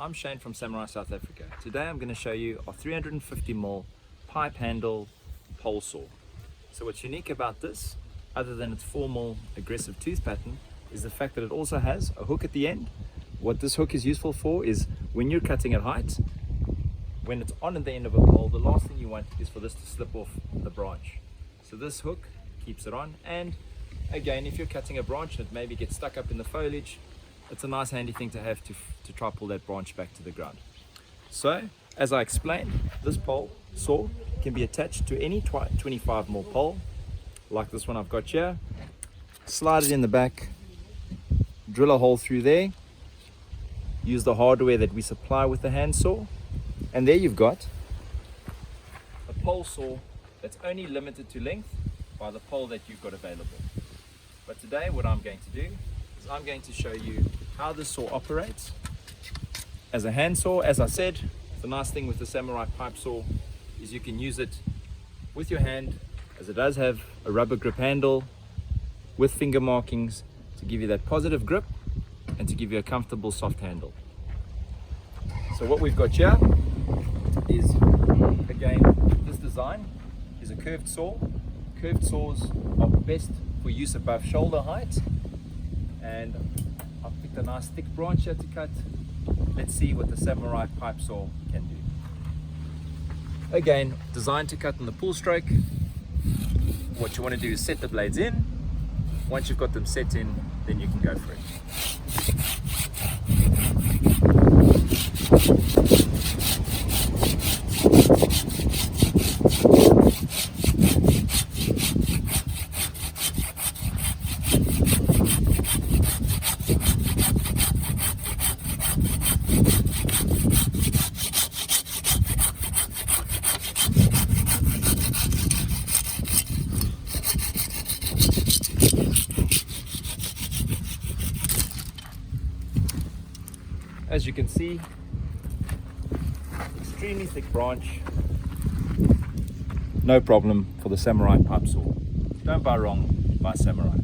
I'm Shane from Samurai South Africa. Today I'm going to show you a 350mm pipe handle pole saw. So what's unique about this, other than its formal aggressive tooth pattern, is the fact that it also has a hook at the end. What this hook is useful for is when you're cutting at height, when it's on at the end of a pole, the last thing you want is for this to slip off the branch. So this hook keeps it on, and again, if you're cutting a branch and it maybe gets stuck up in the foliage, it's a nice handy thing to have to try pull that branch back to the ground. So, as I explained, this pole saw can be attached to any 25mm pole, like this one I've got here. Slide it in the back, drill a hole through there, use the hardware that we supply with the handsaw, and there you've got a pole saw that's only limited to length by the pole that you've got available. But today what I'm going to do is I'm going to show you how this saw operates as a handsaw. As I said, the nice thing with the Samurai pipe saw is you can use it with your hand, as it does have a rubber grip handle with finger markings to give you that positive grip and to give you a comfortable soft handle. So what we've got here is, again, this design is a curved saw. Curved saws are best for use above shoulder height, and I've picked a nice thick branch here to cut. Let's see what the Samurai pipe saw can do. Again, designed to cut in the pull stroke. What you want to do is set the blades in. Once you've got them set in, then you can go for it. As you can see, extremely thick branch, no problem for the Samurai pipe saw. Don't buy wrong, buy Samurai.